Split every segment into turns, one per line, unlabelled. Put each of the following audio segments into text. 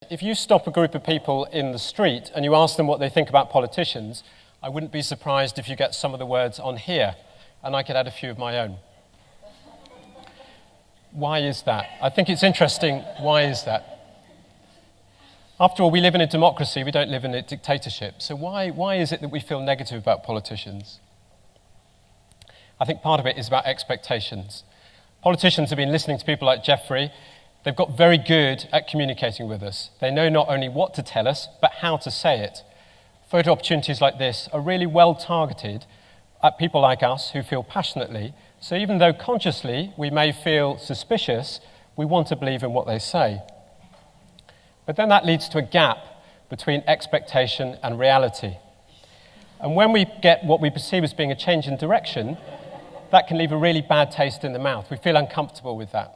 If you stop a group of people in the street and you ask them what they think about politicians, I wouldn't be surprised if you get some of the words on here, and I could add a few of my own. Why is that? I think it's interesting. Why is that? After all, we live in a democracy, we don't live in a dictatorship. So why is it that we feel negative about politicians? I think part of it is about expectations. Politicians have been listening to people like Jeffrey. They've got very good at communicating with us. They know not only what to tell us, but how to say it. Photo opportunities like this are really well targeted at people like us who feel passionately. So even though consciously we may feel suspicious, we want to believe in what they say. But then that leads to a gap between expectation and reality. And when we get what we perceive as being a change in direction, that can leave a really bad taste in the mouth. We feel uncomfortable with that.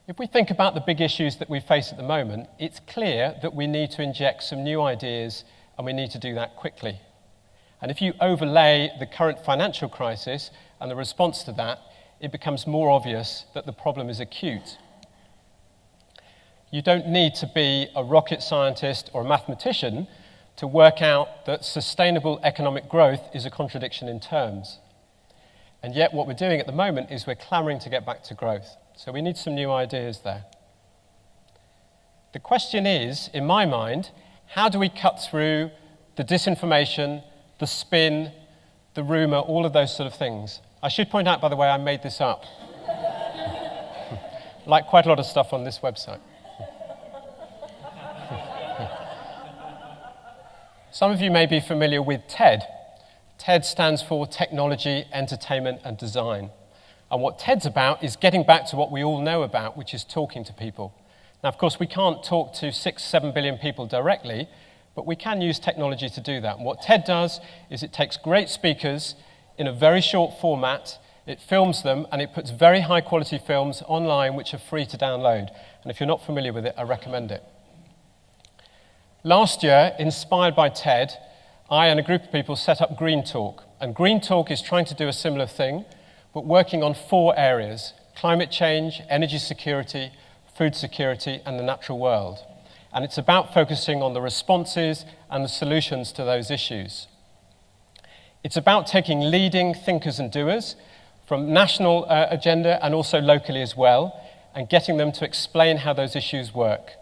If we think about the big issues that we face at the moment, it's clear that we need to inject some new ideas, and we need to do that quickly. And if you overlay the current financial crisis and the response to that, it becomes more obvious that the problem is acute. You don't need to be a rocket scientist or a mathematician to work out that sustainable economic growth is a contradiction in terms. And yet what we're doing at the moment is we're clamoring to get back to growth. So we need some new ideas there. The question is, in my mind, how do we cut through the disinformation, the spin, the rumour, all of those sort of things? I should point out, by the way, I made this up. Like quite a lot of stuff on this website. Some of you may be familiar with TED. TED stands for Technology, Entertainment and Design. And what TED's about is getting back to what we all know about, which is talking to people. Now, of course, we can't talk to 6-7 billion people directly, but we can use technology to do that. And what TED does is it takes great speakers in a very short format, it films them, and it puts very high-quality films online which are free to download. And if you're not familiar with it, I recommend it. Last year, inspired by TED, I and a group of people set up Green Talk. And Green Talk is trying to do a similar thing, but working on 4 areas: climate change, energy security, food security, and the natural world. And it's about focusing on the responses and the solutions to those issues. It's about taking leading thinkers and doers from national agenda and also locally as well, and getting them to explain how those issues work.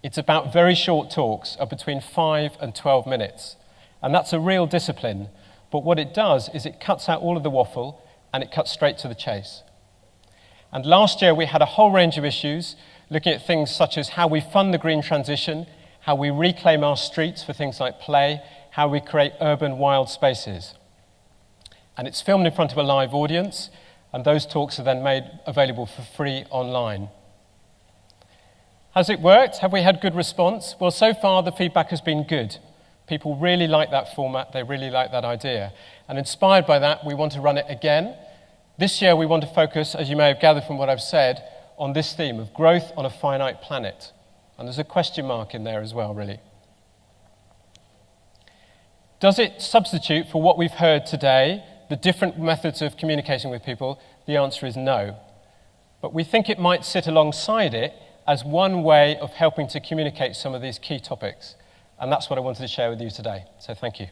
It's about very short talks of between 5 and 12 minutes. And that's a real discipline. But what it does is it cuts out all of the waffle and it cuts straight to the chase. And last year we had a whole range of issues looking at things such as how we fund the green transition, how we reclaim our streets for things like play, how we create urban wild spaces. And it's filmed in front of a live audience, and those talks are then made available for free online. Has it worked? Have we had good response? Well, so far the feedback has been good. People really like that format, they really like that idea. And inspired by that, we want to run it again. This year we want to focus, as you may have gathered from what I've said, on this theme of growth on a finite planet. And there's a question mark in there as well, really. Does it substitute for what we've heard today, the different methods of communicating with people? The answer is no. But we think it might sit alongside it as one way of helping to communicate some of these key topics. And that's what I wanted to share with you today. So thank you.